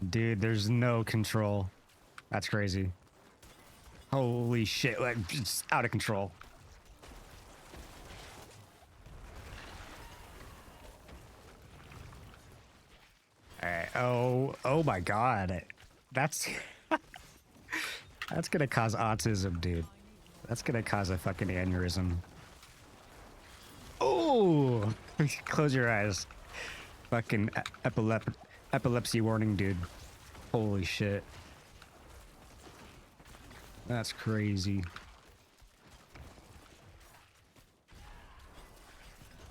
Dude, there's no control. That's crazy. Holy shit, like, just out of control. Alright, oh my god. That's... that's gonna cause autism, dude. That's gonna cause a fucking aneurysm. Oh! Close your eyes. Fucking epilepsy warning, dude. Holy shit. That's crazy.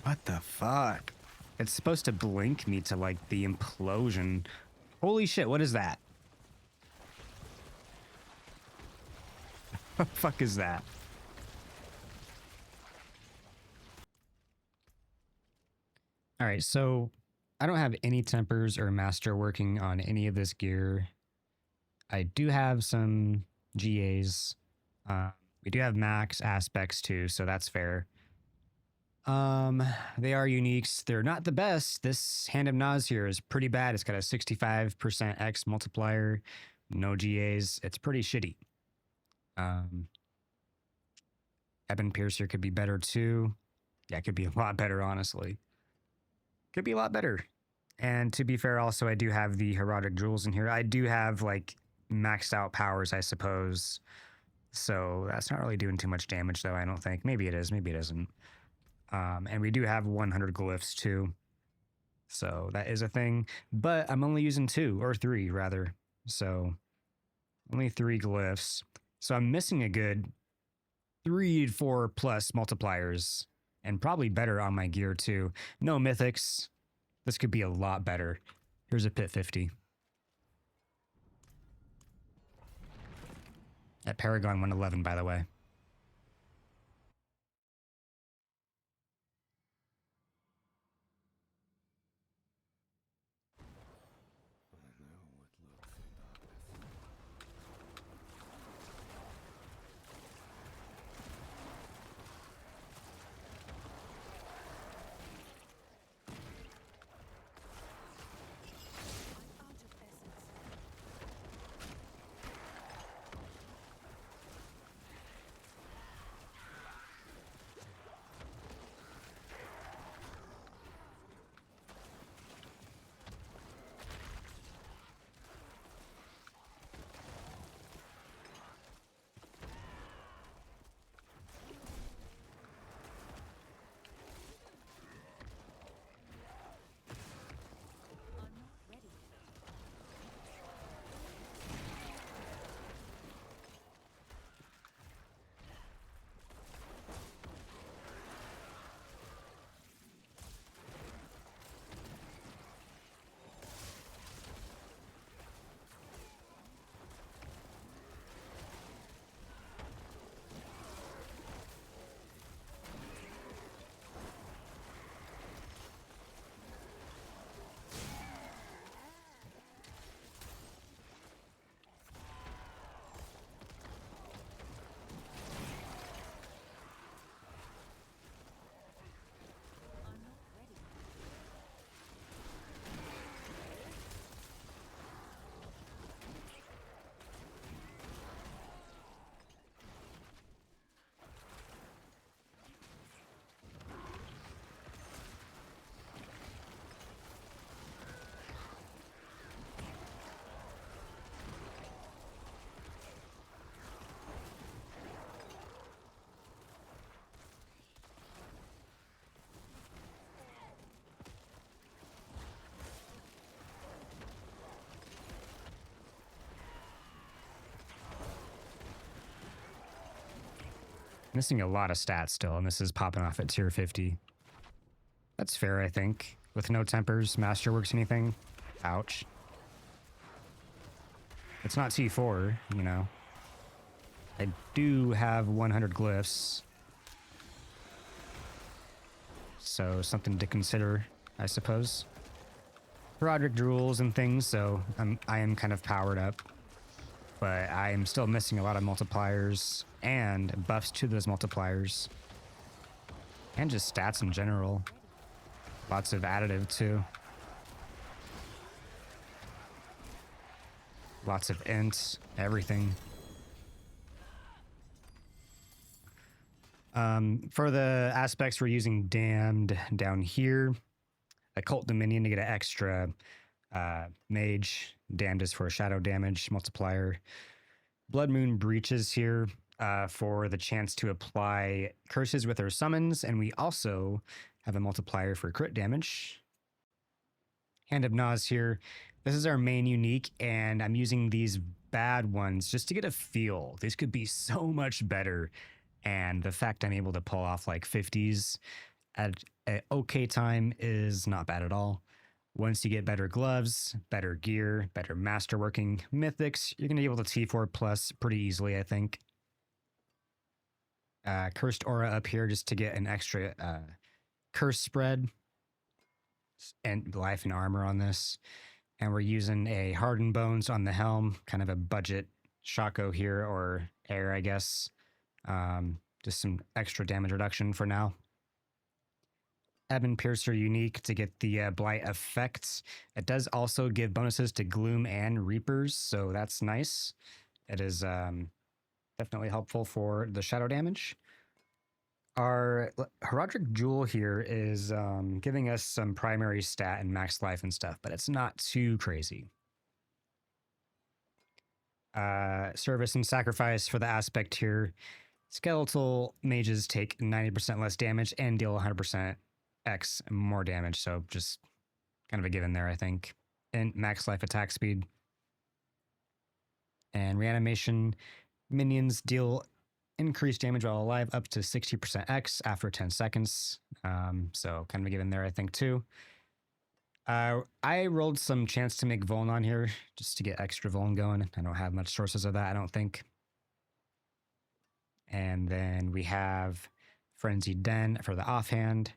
What the fuck? It's supposed to blink me to, like, the implosion. Holy shit, what is that? What the fuck is that? Alright, so I don't have any tempers or master working on any of this gear. I do have some GAs. We do have max aspects too, so that's fair. They are uniques. They're not the best. This Hand of Naz here is pretty bad. It's got a 65% X multiplier, no GAs. It's pretty shitty. Ebon Piercer could be better too. Yeah, it could be a lot better, honestly. Could be a lot better. And to be fair, also, I do have the Herodic Jewels in here. I do have, like, maxed out powers, I suppose. So that's not really doing too much damage, though, I don't think. Maybe it is, maybe it isn't. And we do have 100 glyphs, too. So that is a thing. But I'm only using 2, or 3, rather. So only 3 glyphs. So I'm missing a good 3 to 4 plus multipliers. And probably better on my gear, too. No mythics. This could be a lot better. Here's a Pit 50. At Paragon 111, by the way. Missing a lot of stats still, and this is popping off at tier 50. That's fair, I think. With no tempers, masterworks, anything. Ouch. It's not T4, you know. I do have 100 glyphs. So something to consider, I suppose. Herodic Jewels and things, so I am kind of powered up. But I am still missing a lot of multipliers and buffs to those multipliers. And just stats in general. Lots of additive too. Lots of ints, everything. For the aspects, we're using Damned down here. Occult Dominion to get an extra Mage. Damned is for shadow damage multiplier. Blood Moon Breaches here for the chance to apply curses with our summons, and we also have a multiplier for crit damage. Hand of Naz here. This is our main unique, and I'm using these bad ones just to get a feel. This could be so much better, and the fact I'm able to pull off like 50s at an okay time is not bad at all. Once you get better gloves, better gear, better masterworking mythics, you're going to be able to T4 plus pretty easily, I think. Cursed Aura up here just to get an extra curse spread and life and armor on this. And we're using a Hardened Bones on the helm, kind of a budget Shaco here, or air, I guess. Just some extra damage reduction for now. Ebon Piercer unique to get the Blight effects. It does also give bonuses to Gloom and Reapers, so that's nice. It is definitely helpful for the shadow damage. Our Herodic Jewel here is giving us some primary stat and max life and stuff, but it's not too crazy. Service and Sacrifice for the aspect here. Skeletal mages take 90% less damage and deal 100% X more damage, so just kind of a given there, I think. And max life attack speed. And reanimation, minions deal increased damage while alive up to 60% X after 10 seconds. So kind of a given there, I think, too. I rolled some chance to make Vuln on here just to get extra Vuln going. I don't have much sources of that, I don't think. And then we have Frenzied Den for the offhand.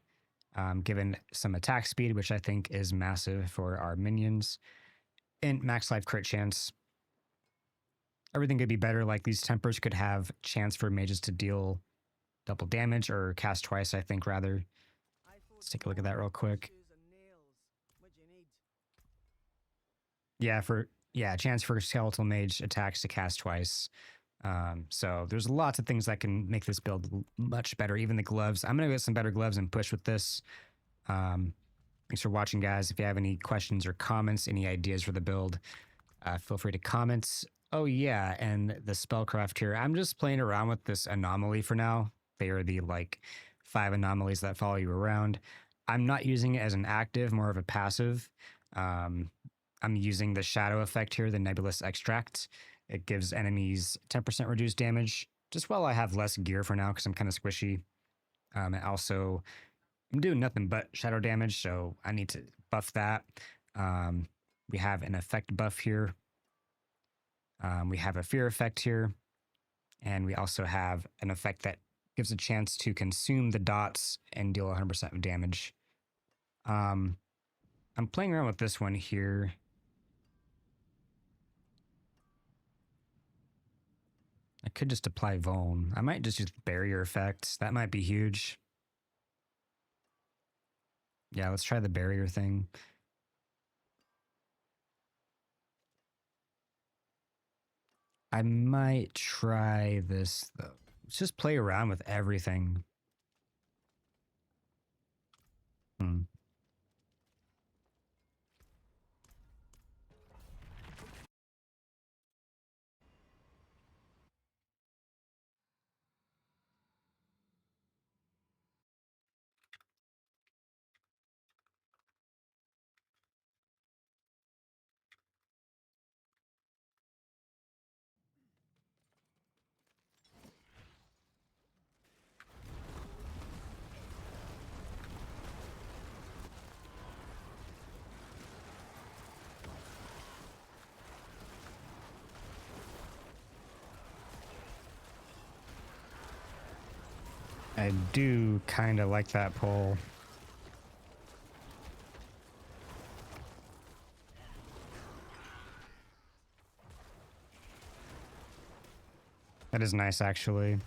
Given some attack speed, which I think is massive for our minions. And max life crit chance. Everything could be better, like these tempers could have chance for mages to deal double damage or cast twice, I think, rather. Let's take a look at that real quick. Yeah, chance for skeletal mage attacks to cast twice. So there's lots of things that can make this build much better. Even the gloves. I'm going to get some better gloves and push with this. Thanks for watching, guys. If you have any questions or comments, any ideas for the build, feel free to comment. Oh, yeah, and the spellcraft here. I'm just playing around with this anomaly for now. They are the, 5 anomalies that follow you around. I'm not using it as an active, more of a passive. I'm using the shadow effect here, the Nebulous Extract. It gives enemies 10% reduced damage, just while I have less gear for now because I'm kind of squishy. And also, I'm doing nothing but shadow damage, so I need to buff that. We have an effect buff here. We have a fear effect here. And we also have an effect that gives a chance to consume the dots and deal 100% of damage. I'm playing around with this one here. I could just apply Vuln. I might just use barrier effects. That might be huge. Yeah, let's try the barrier thing. I might try this, though. Let's just play around with everything. I do kind of like that pull. That is nice, actually.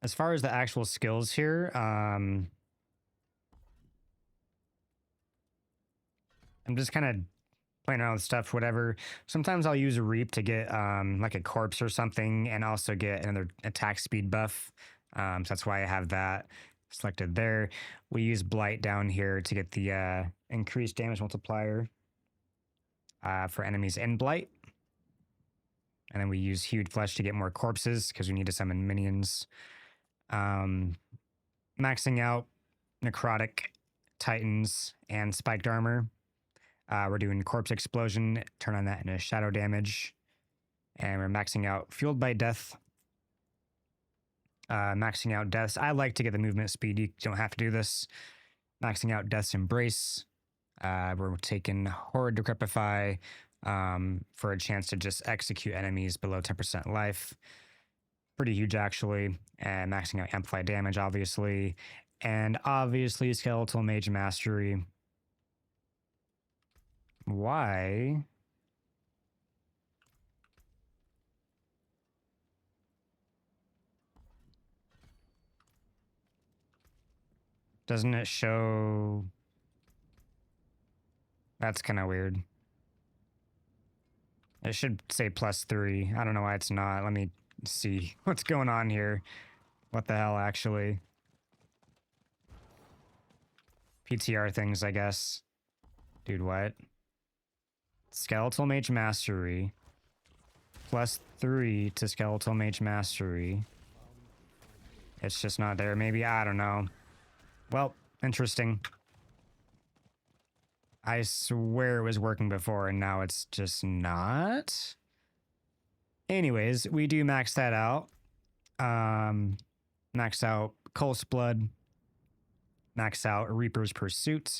As far as the actual skills here, I'm just kind of playing around with stuff, whatever. Sometimes I'll use a Reap to get like a corpse or something and also get another attack speed buff. So that's why I have that selected there. We use Blight down here to get the increased damage multiplier for enemies in Blight. And then we use Hued Flesh to get more corpses because we need to summon minions. Maxing out Necrotic, Titans, and Spiked Armor. We're doing Corpse Explosion, turn on that into Shadow Damage. And we're maxing out Fueled by Death. Maxing out Deaths. I like to get the movement speed. You don't have to do this. Maxing out Death's Embrace. We're taking Horrid Decrepify for a chance to just execute enemies below 10% life. Pretty huge, actually. And maxing out Amplify Damage, obviously. And obviously, Skeletal Mage Mastery. Why? Doesn't it show? That's kind of weird. It should say +3. I don't know why it's not. Let me see what's going on here. What the hell, actually? PTR things, I guess. Dude, what? Skeletal Mage Mastery. +3 to Skeletal Mage Mastery. It's just not there. Maybe, I don't know. Well, interesting. I swear it was working before and now it's just not. Anyways, we do max that out. Max out Colt's Blood. Max out Reaper's Pursuit,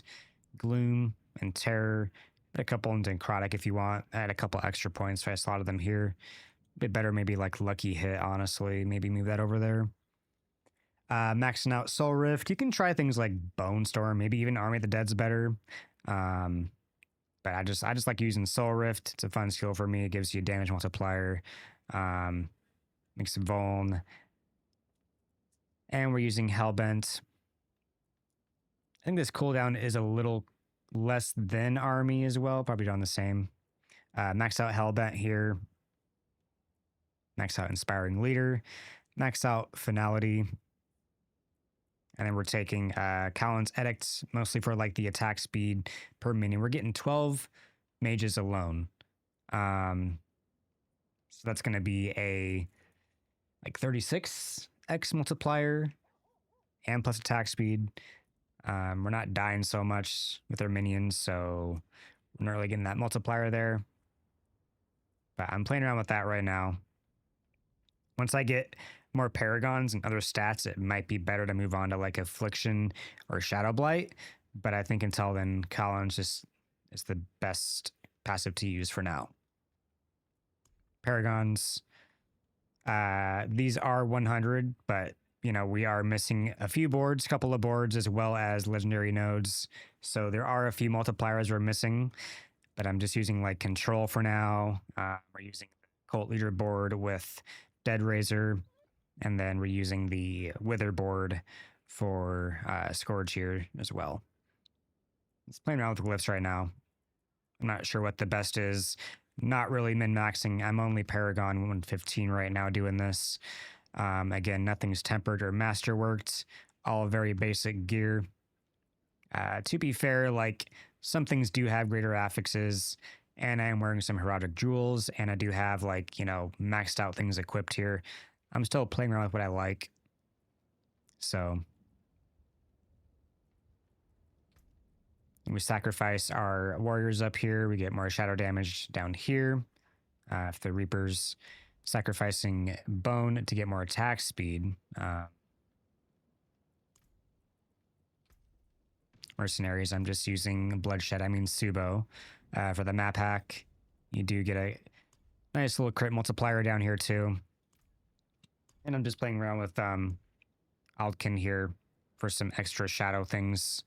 Gloom, and Terror. A couple into Necrotic if you want. Add a couple extra points, so I slotted them here. A bit better, maybe like Lucky Hit, honestly. Maybe move that over there. Maxing out Soul Rift. You can try things like Bone Storm, maybe even Army of the Dead's better. But I just like using Soul Rift. It's a fun skill for me. It gives you a damage multiplier. Makes it vuln. And we're using Hellbent. I think this cooldown is a little less than Army as well. Probably on the same. Max out Hellbent here. Max out Inspiring Leader. Max out Finality. And then we're taking Callan's Edict, mostly for like the attack speed per minion. We're getting 12 mages alone. So that's going to be a like 36x multiplier and plus attack speed. We're not dying so much with our minions, so we're not really getting that multiplier there. But I'm playing around with that right now. Once I get more Paragons and other stats, it might be better to move on to like Affliction or Shadow Blight. But I think until then, Callan's just is the best passive to use for now. Paragons, these are 100, but you know, we are missing a few boards, couple of boards, as well as legendary nodes. So there are a few multipliers we're missing, but I'm just using like Control for now. We're using Cult Leader board with Dead Razor, and then we're using the Wither board for Scourge here as well. It's playing around with the glyphs right now. I'm not sure what the best is. Not really min-maxing. I'm only Paragon 115 right now doing this. Again, nothing's tempered or masterworked. All very basic gear. To be fair, like some things do have greater affixes, and I am wearing some Herodic Jewels, and I do have like, you know, maxed out things equipped here. I'm still playing around with what I like. So we sacrifice our warriors up here. We get more shadow damage down here. If the Reaper's sacrificing Bone to get more attack speed. Mercenaries, I'm just using Bloodshed, I mean Subo. For the map hack, you do get a nice little crit multiplier down here too. And I'm just playing around with Aldkin here for some extra shadow things.